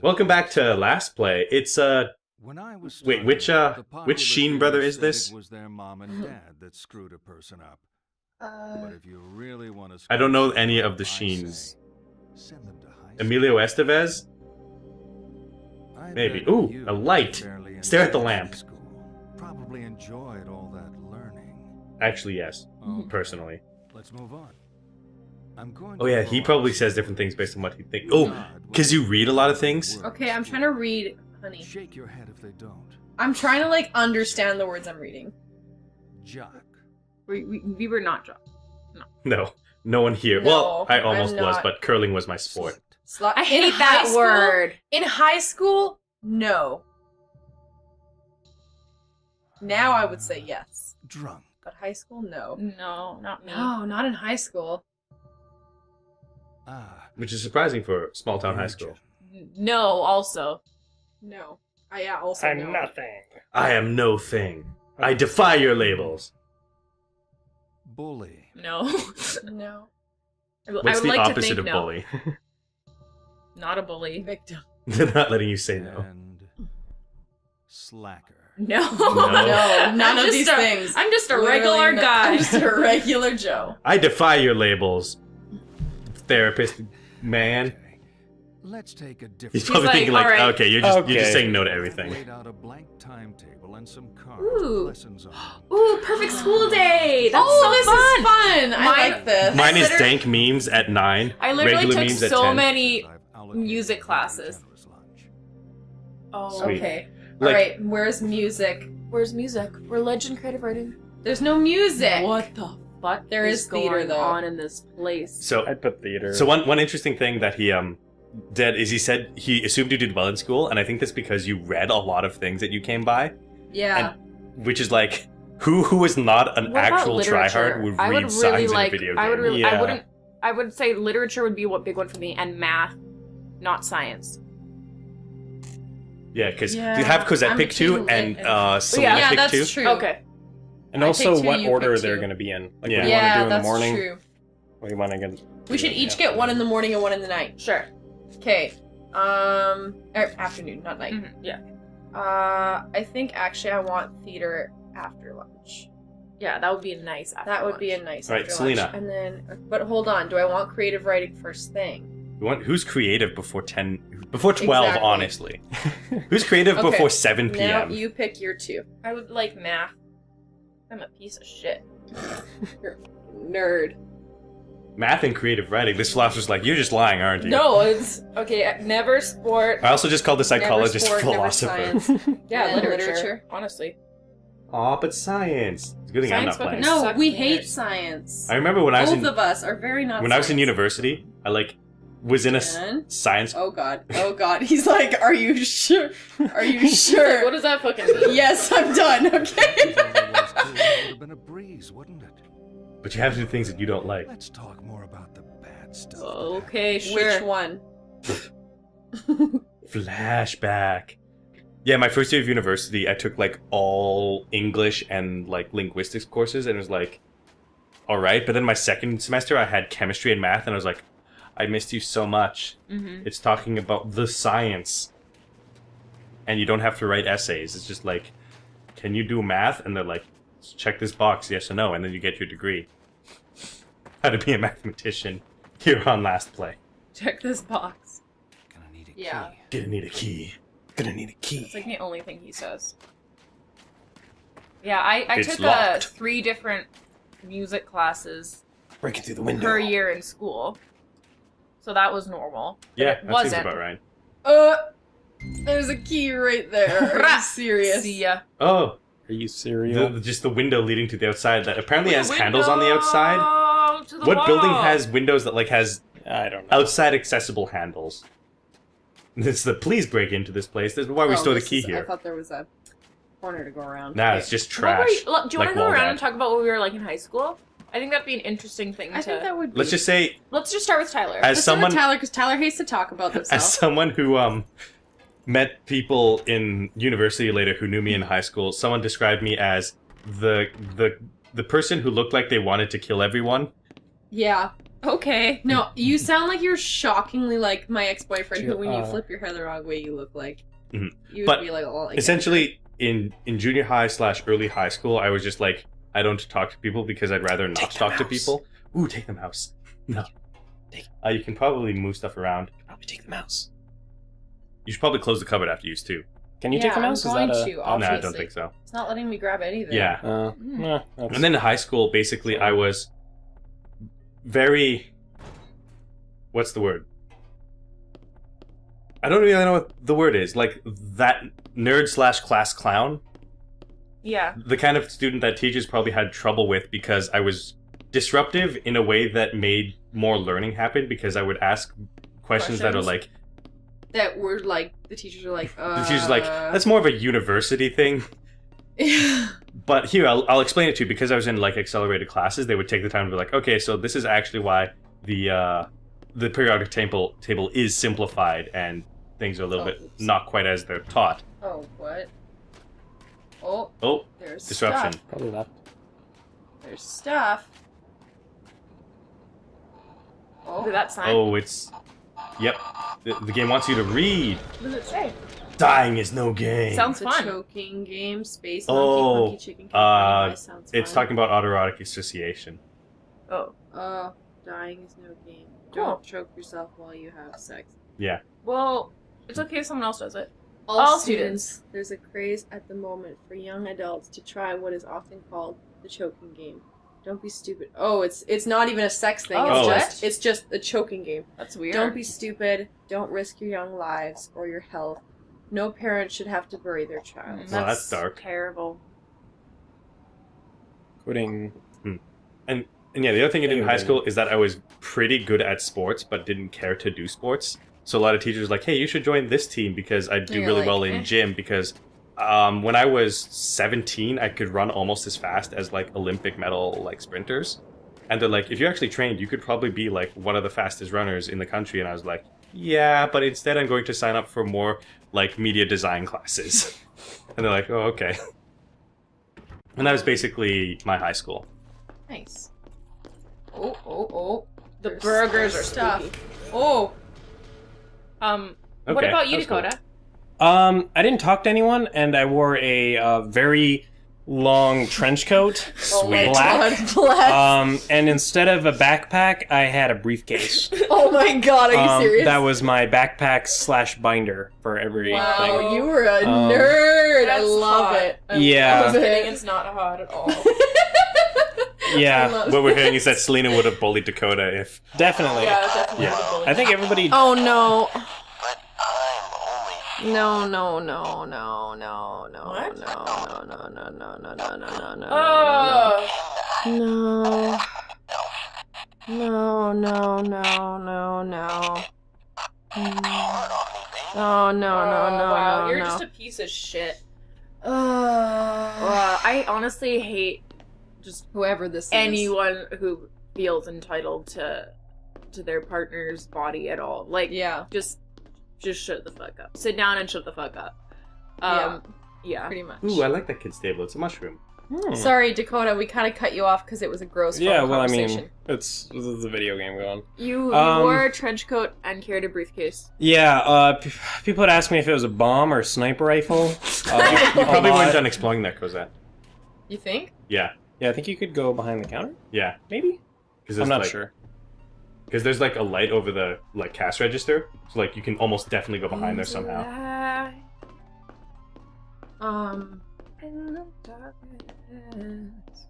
Welcome back to Last Play. It's wait, which Sheen brother is this? Was their mom and dad that screwed a person up. But if you really want to I don't know any of the Sheens. Send them to high Emilio Estevez? I Maybe. bet Ooh, you a light. barely Stare at the enjoyed lamp. high school. Probably enjoyed all that learning. Actually, yes. Okay, Personally. let's move on. I'm going Oh to yeah, throw he out probably some says different things based on what he thinks. God Oh, will because you read a lot of things? words. Okay, I'm trying to read, honey. Shake your head if they don't. I'm trying to, like, understand the words I'm reading. Jock. We were not jock. No. No one here. No, well, I almost I'm was, not. but curling was my sport. Slut. I In hate high that school- word. In high school, no. Now I would say yes. Drunk. But high school, no. No, not me. No, not in high school. Ah. Which is surprising for small town high school. No, also. No. Yeah, also I'm no. nothing. I am no thing. I defy your labels. Bully. No. No. I What's would the like to opposite think of no. bully? Not a bully. Victim. They're not letting you say no. And slacker. No. No, none of just these things. I'm just a Literally regular no- guy. I'm just a regular Joe. I defy your labels. Therapist man. Okay. Let's take a different. He's probably like, thinking like, "Alright." okay, you're just Okay. saying no to everything. Laid out a blank timetable and some cards Ooh. with lessons on. Ooh, perfect school day. That's oh, so this fun. is fun. I Mine- like this. Mine is literally- dank memes at 9. I literally regular took memes at so 10. many. I've allocated music a very classes. generous lunch. Oh, Sweet. Okay. Like- Alright, where's music? Where's music? Religion, creative writing. There's no music. What the fuck? There is theater, going though. on in this place? So I'd put theater. So one interesting thing that he did is he said he assumed you did well in school, and I think that's because you read a lot of things that you came by, Yeah. which is like who is not an What about actual literature? tryhard would I read would signs really in a like. video game. I would really. Yeah. I wouldn't. I would say literature would be a big one for me, and math, not science. Yeah, because Yeah, you have Cosette I'm pick 2 between and lit and- Selena Yeah, pick that's 2. true. Okay. and I also pick two, what you order pick they're two. going to be in. Like, Yeah. what do you want to do Yeah, in the that's morning? true. What do you want to get? We should each get one in the morning and one in the night. Sure. Okay. Afternoon, not night. Mhm, yeah. I think actually I want theater after lunch. Yeah, that would be nice. After That would be a lunch. nice Right, after Selena. lunch. And then, but hold on, do I want creative writing first thing? Who's creative before 12, Exactly. honestly? Who's creative Okay, before 7 Now p.m.? you pick your 2. I would like math. I'm a piece of shit. You're a nerd. Math and creative writing. This philosopher's like, you're just lying, aren't you? No, it's okay. Never sport. I also just called the psychologist never sport, philosopher. Never science. Yeah, And then literature. Honestly. Aw, but science. It's a good thing I'm Science not playing. fucking No, Suck we me hate in. science. I remember when I was Both in of us are very not. when I was in science. university, I was in a Jen? science. Oh god. Oh god. He's like, are you sure? Are you sure? What does that fucking mean? Yes, I'm done. Okay. If it only was cool, it would have been a breeze, wouldn't it? But you have to do things that you don't like. Let's talk more about the bad stuff. Okay, sure. Which one? Flashback. Yeah, my first year of university, I took like all English and like linguistics courses, and it was like, all right. But then my second semester, I had chemistry and math, and I was like, I missed you so much. Mm-hmm. It's talking about the science, and you don't have to write essays. It's just like, can you do math? And they're like, check this box, yes or no, and then you get your degree. How to be a mathematician here on Last Play. Check this box. Gonna need a Yeah. key. Gonna need a key. Gonna need a key. It's like the only thing he says. Yeah, I It's took locked. 3 different music classes Breaking through the window. per year in school. So that was normal. But Yeah, it that seems wasn't. about right. There's a key right there. Are you serious? See ya. Oh, Are you serious? just the window leading to the outside that apparently has handles on the outside. Window to the What building wall. has windows that like has I don't know. outside accessible handles? It's the please break into this place. This is why we Oh, store the this key is- I here. thought there was a corner to go around. Nah, Okay. it's just What were trash. you- look, do you like want to go Wall around Dad. and talk about what we were like in high school? I think that'd be an interesting thing to. I think that would be. Let's just say, Let's just start with Tyler. as Let's start with someone Tyler, because Tyler hates to talk about as himself. someone who met people in university later who knew me in high school, someone described me as the the person who looked like they wanted to kill everyone. Yeah. Okay. No, you sound like you're shockingly like my ex-boyfriend, who when you Uh, flip your hair the wrong way, you look like. Mhm. You would But be like, oh, like Essentially, in junior high / early high school, I was just like, I don't talk to people because I'd rather not Take the talk to mouse. people. Ooh, take the mouse. No. Take- You can probably move stuff around. Probably take the mouse. You should probably close the cupboard after use too. Can you yeah, take the mouse? I'm going Is that a... to. No, Obviously. I don't think so. It's not letting me grab anything. Yeah. That's... And then in high school, basically, I was very. What's the word? I don't really know what the word is. Like that nerd / class clown. Yeah. The kind of student that teachers probably had trouble with because I was disruptive in a way that made more learning happen because I would ask questions that are like. That were like, the teachers are like, The teacher's like, that's more of a university thing. But here, I'll explain it to you because I was in like accelerated classes. They would take the time to be like, okay, so this is actually why the periodic table is simplified and things are a little bit oops. not quite as they're taught. Oh, what? Oh, Oh, there's disruption. stuff. Probably left. There's stuff. Look at Oh, that sign. Oh, it's. Yep. The game wants you to read. What does it say? Dying is no game. Sounds it's a fun. choking game. Space Oh, monkey, funky chicken. Funny sounds It's fun. talking about autoerotic association. Oh. Dying is no game. Cool. Don't choke yourself while you have sex. Yeah. Well, it's okay if someone else does it. All, All students, there's a craze at the moment for young adults to try what is often called the choking game. Don't be stupid. Oh, it's not even a sex thing. Oh, It's just a choking game. That's weird. Don't be stupid. Don't risk your young lives or your health. No parent should have to bury their child. Well, that's dark. Terrible. Quitting... And yeah, the other thing I did in high Anyway. school is that I was pretty good at sports, but didn't care to do sports. So a lot of teachers were like, hey, you should join this team because I do You're really like, well in eh. gym. Because when I was 17, I could run almost as fast as like Olympic medal like sprinters. And they're like, if you actually trained, you could probably be like one of the fastest runners in the country. And I was like, yeah, but instead I'm going to sign up for more like media design classes. And they're like, oh, okay. And that was basically my high school. Nice. Oh. The There's burgers are stuff. spooky. Oh. What Okay, about you, that was cool. Dakota? I didn't talk to anyone, and I wore a very long trench coat. Oh my Black. God, bless. And instead of a backpack, I had a briefcase. Oh my God, are you serious? That was my backpack / binder for everything. Wow, you were a Um, nerd. I That's love hot. it. I Yeah. love Just kidding, it. it's not hot at all. I Yeah, love What we're it. hearing is that Selena would have bullied Dakota if... definitely. Yeah, definitely. Yeah. the bully. I think everybody. Oh no. But I'm only No. What? No. No. Wow, you're no. just a piece of shit. Uh, I honestly hate just whoever this is. anyone who feels entitled to their partner's body at all. Like, Yeah, just shut the fuck up. Sit down and shut the fuck up. Yeah. pretty much. Ooh, I like that kid's table. It's a mushroom. Sorry, Dakota, we kind of cut you off because it was a gross phone Yeah, well, I conversation. mean, it's the video game going. You Um, wore a trench coat and carried a briefcase. Yeah, people had asked me if it was a bomb or a sniper rifle. You probably a weren't lot. done exploring that, Cosette. You think? Yeah, Yeah, I think you could go behind the counter. yeah. Maybe. Because I'm not sure. Because there's like a light over the like cash register, so like you can almost definitely go behind there somehow. In the darkness.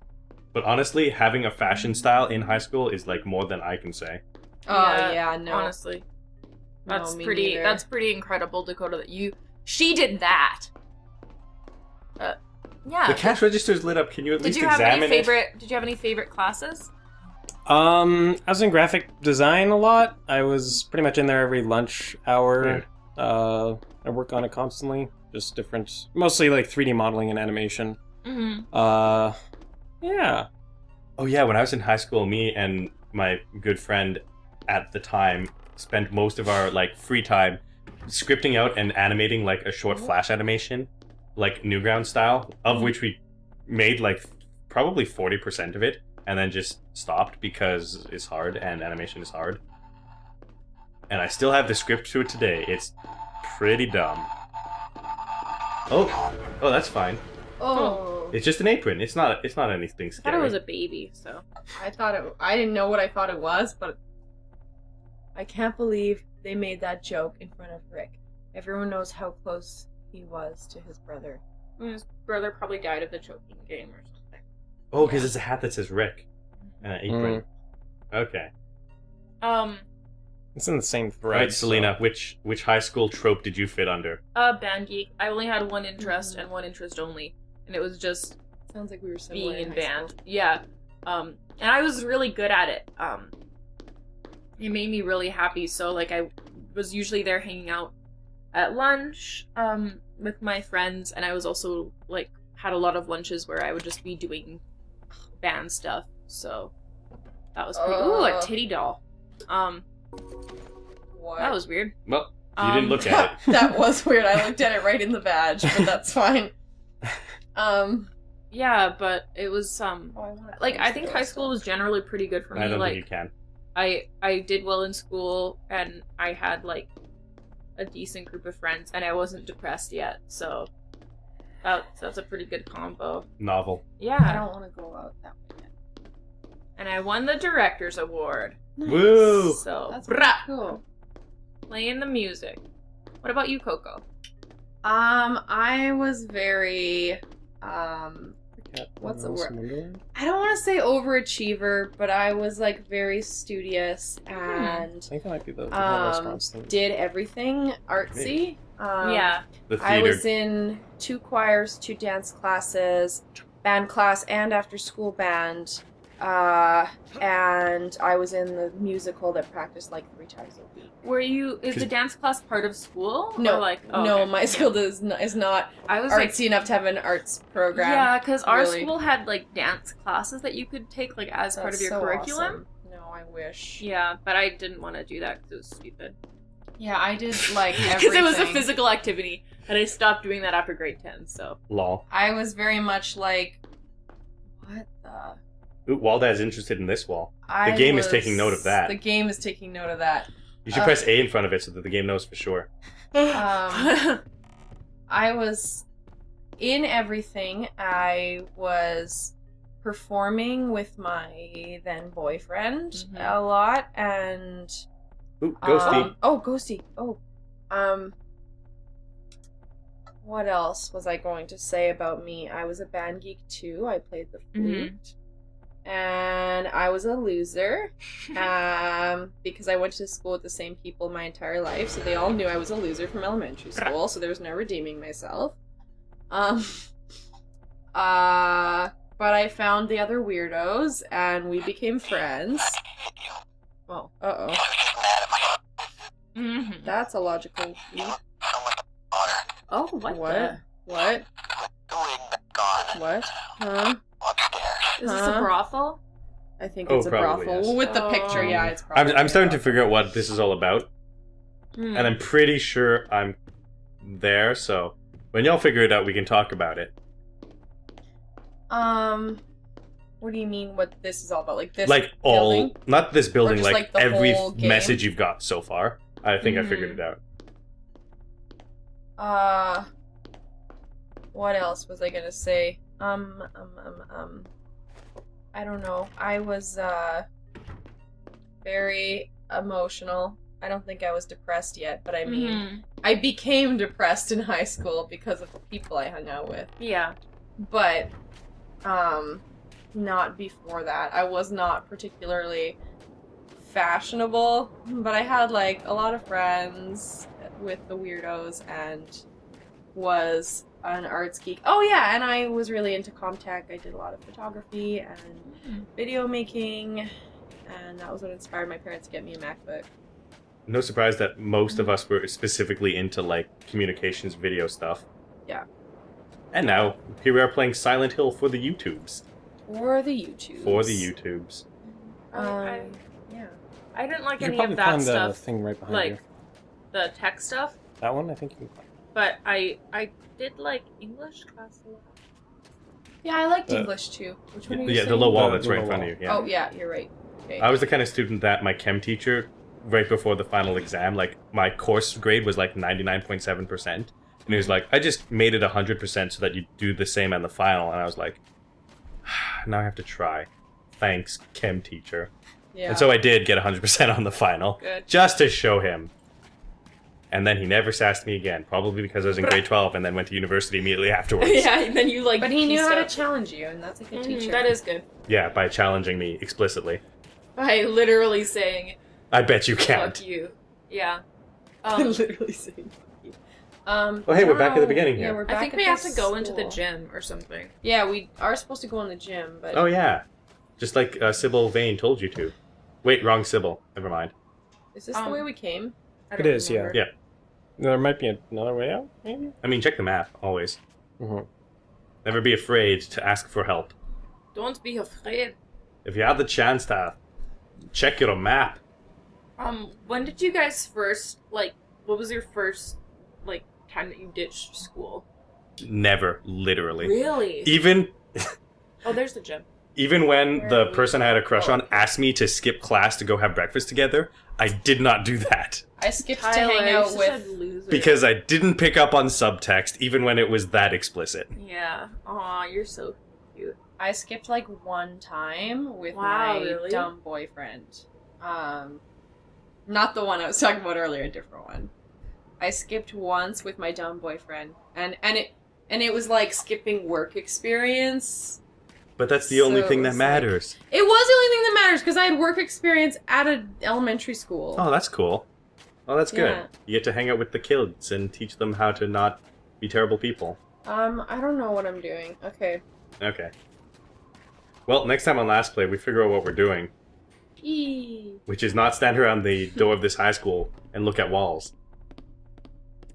But honestly, having a fashion style in high school is like more than I can say. Oh yeah, no. Honestly, No, that's me pretty. neither. That's pretty incredible, Dakota. That she did that. Yeah. The cash register's lit up. Can you at Did least you have examine any it? favorite? Did you have any favorite classes? I was in graphic design a lot. I was pretty much in there every lunch hour. I work on it constantly. Just different, mostly like 3D modeling and animation. Mm-hmm. Yeah. Oh yeah, when I was in high school, me and my good friend at the time spent most of our like free time scripting out and animating like a short flash animation, like Newground style, of which we made like probably 40% of it, and then just stopped because it's hard and animation is hard. And I still have the script to it today. It's pretty dumb. Oh, that's fine. Oh. It's just an apron. It's not anything I thought scary. it was a baby, so. I didn't know what I thought it was, but I can't believe they made that joke in front of Rick. Everyone knows how close he was to his brother. His brother probably died of the choking game or something. Oh, because it's a hat that says Rick. And an apron. Okay. It's in the same thread. Right, Selena, which high school trope did you fit under? Band geek. I only had one interest and one interest only, and it was just Sounds like we were similar being in high band. school. Yeah. And I was really good at it. It made me really happy. So like I was usually there hanging out at lunch with my friends, and I was also like had a lot of lunches where I would just be doing band stuff. So that was pretty. Ooh, a titty doll. What? That was weird. Well, you didn't look at it. That was weird. I looked at it right in the badge, but that's fine. Yeah, but it was like I think French high girls. school was generally pretty good for me. I don't Like think you can. I did well in school, and I had like a decent group of friends, and I wasn't depressed yet, so that's a pretty good combo. Novel. I Yeah, don't want to go out that way yet. and I won the director's award. Woo! So That's brah, cool. playing the music. What about you, Coco? I was very what's the Alice word? in Wonderland? I don't want to say overachiever, but I was like very studious I and think that might be the whole restaurants thing. did everything artsy. Yeah, The I theater. was in 2 choirs, 2 dance classes, band class, and after school band. And I was in the musical that practiced like 3 times a week. were you? Is the 'Cause- dance class part of school? No, Or like oh, no, okay. my school is not I was like, artsy enough to have an arts program. yeah, because our really. school had like dance classes that you could take like as part of That's your so curriculum. awesome. No, I wish. Yeah, but I didn't want to do that because it was stupid. Yeah, I did like Because it was a everything. physical activity, and I stopped doing that after grade 10. So Lol. I was very much like, what the? Ooh, Waldad's interested in this wall. I game is was- taking note of that. The game is taking note of that. You should press A in front of it so that the game knows for sure. I was in everything. I was performing with my then boyfriend Mhm. a lot, and Ooh, Ghosty. Ghosty. What else was I going to say about me? I was a band geek too. I played the flute. And I was a loser because I went to school with the same people my entire life, so they all knew I was a loser from elementary school, so there was no redeeming myself. But I found the other weirdos, and we became friends. Well, Mhm. that's a logical leap. Oh, what? What? What? What? Huh? Is this Huh? a brothel? I think Oh, it's a probably, brothel. yes. With the picture, Oh. yeah, it's probably I'm starting a to figure out what this is all about, Hmm. and I'm pretty sure I'm there, so when y'all figure it out, we can talk about it. What do you mean what this is all about? Like this Like all, building? not this building, just, like like, the every whole game? message you've got so far. I think I figured it out. What else was I gonna say? I don't know. I was, very emotional. I don't think I was depressed yet, but I mean, Mhm. I became depressed in high school because of the people I hung out with. Yeah. But, not before that. I was not particularly fashionable, but I had, like, a lot of friends with the weirdos and was an arts geek. Oh, yeah, and I was really into Comtech. I did a lot of photography and video making, and that was what inspired my parents to get me a MacBook. No surprise that most of us were specifically into like communications video stuff. Yeah. And now here we are playing Silent Hill for the YouTubes. For the YouTube. For the YouTubes. Yeah. I didn't like You can any probably of that climb the stuff, thing right behind like you. the tech stuff. That one, I think you can climb. But I did like English class a lot. Yeah, I liked Uh, English too. Which one are you Yeah, the saying? low wall The that's right in low front of wall. you. Yeah. Oh yeah, you're right. Okay. I was the kind of student that my chem teacher, right before the final exam, like my course grade was like 99.7%. And he was like, I just made it 100% so that you do the same on the final. And I was like, now I have to try. Thanks, chem teacher. Yeah. And so I did get 100% on the final. Good. Just to show him. And then he never sassed me again. Probably because I was in grade 12 and then went to university immediately afterwards. Yeah, and then you like. But he knew pieced how to up. challenge you, and that's a good teacher. That is good. Yeah, by challenging me explicitly. By literally saying I bet you can't. "fuck you." Yeah. literally saying. Oh, hey, we're back at the beginning Yeah, here. we're back I think at we the have to go into the school. gym or something. Yeah, we are supposed to go in the gym, but Oh, yeah. Just like Sybil Vane told you to. Wait, wrong Sybil. Never mind. is this the way we came? I It don't is, yeah. remember. Yeah. There might be another way out, maybe? I mean, check the map, always. Mm-hmm. Never be afraid to ask for help. Don't be afraid. If you had the chance to check your map. When did you guys first what was your first time that you ditched school? Never, literally. Really? Even Oh, there's the gym. even when Where the are we? person I had a crush on asked me to skip class to go have breakfast together, I did not do that. I skipped to Tyler, hang you're out such with. a loser. Because I didn't pick up on subtext, even when it was that explicit. Yeah. Aw, you're so cute. I skipped like one time with Wow, my really? dumb boyfriend. Not the one I was talking about earlier, a different one. I skipped once with my dumb boyfriend, and it was like skipping work experience. But that's the only So thing that it's like- matters. It was the only thing that matters because I had work experience at an elementary school. Oh, that's cool. Oh, that's good. Yeah. You get to hang out with the kids and teach them how to not be terrible people. I don't know what I'm doing. Okay. Okay. Well, next time on Last Play, we figure out what we're doing, Eee. which is not stand around the door of this high school and look at walls.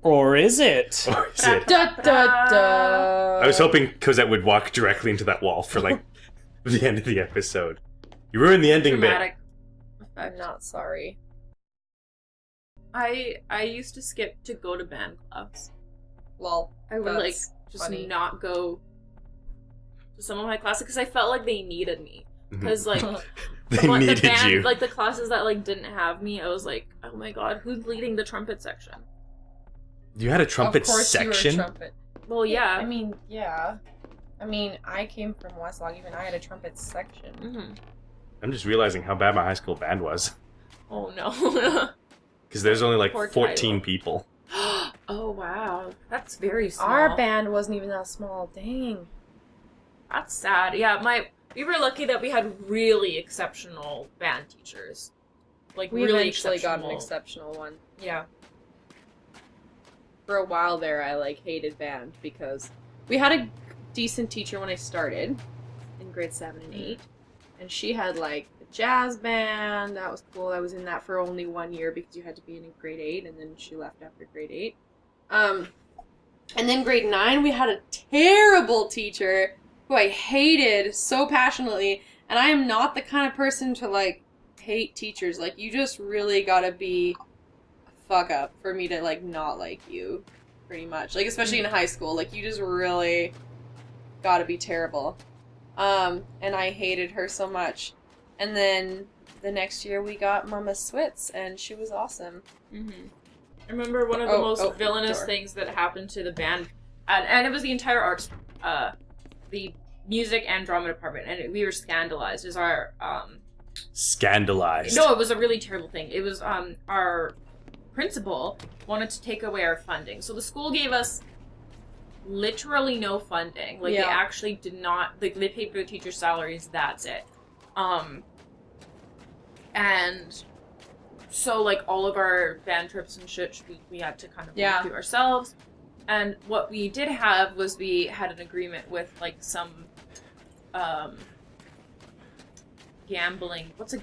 Or is it? Or is it? Da da da. I was hoping Cosette would walk directly into that wall for, like, the end of the episode. You ruined the ending bit. Dramatic I'm effect. not sorry. I used to skip to go to band class. Lol. I would That's just funny. not go to some of my classes because I felt like they needed me. Because like They the needed band, you. like the classes that like didn't have me, I was like, oh my god, who's leading the trumpet section? You had a trumpet Of course section? you were a trumpet. Well, yeah. I mean, yeah. I mean, I came from West Log. Even I had a trumpet section. hmm I'm just realizing how bad my high school band was. Oh no. Because there's only like Poor 14 Tyler. people. Oh wow, that's very small. Our band wasn't even that small. Dang. That's sad. Yeah, we were lucky that we had really exceptional band teachers. Like We really eventually got an exceptional. exceptional one. Yeah. For a while there, I like hated band because we had a decent teacher when I started in grade 7 and 8, and she had like the jazz band. That was cool. I was in that for only 1 year because you had to be in grade 8, and then she left after grade 8. And then grade 9, we had a terrible teacher who I hated so passionately, and I am not the kind of person to like hate teachers. Like, you just really gotta be fuck up for me to like not like you, pretty much, like especially in high school. Like, you just really gotta be terrible. And I hated her so much. And then the next year we got Mama Switz, and she was awesome. Mm-hmm. I remember one of the most villainous door. things that happened to the band, and it was the entire arts, the music and drama department, and we were scandalized. Is our Scandalized. no, it was a really terrible thing. It was our principal wanted to take away our funding, so the school gave us literally no funding. Like, Yeah. they actually did not. Like, they paid for the teachers' salaries. That's it. And so like all of our band trips and shit, we had to kind of do ourselves. And what we did have was we had an agreement with like some gambling. What's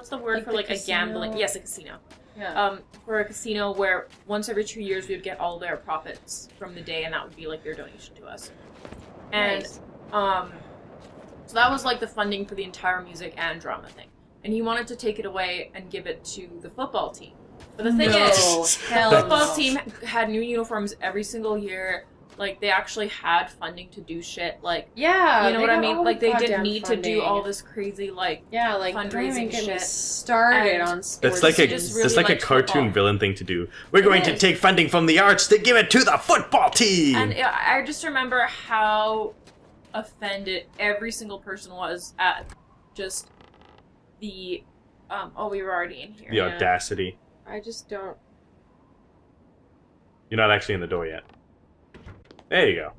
the word Like for the like casino? a gambling? Yes, a casino. Yeah. For a casino where once every 2 years we would get all their profits from the day, and that would be like their donation to us. And Nice. so that was like the funding for the entire music and drama thing. And he wanted to take it away and give it to the football team. But the thing is, hell the football no. team had new uniforms every single year. Like, they actually had funding to do shit. Like, Yeah, you know they what I got mean? all Like, the they didn't goddamn need to do funding. all this crazy, like, Yeah, like don't even fundraising get me shit. started And on sports. That's like a just really that's like a liked cartoon football. villain thing to do. We're going to is. take funding from the arts to give it to the football team. And I just remember how offended every single person was at just the, oh, we were already in here. The Yeah. audacity. I just don't. You're not actually in the door yet. There you go.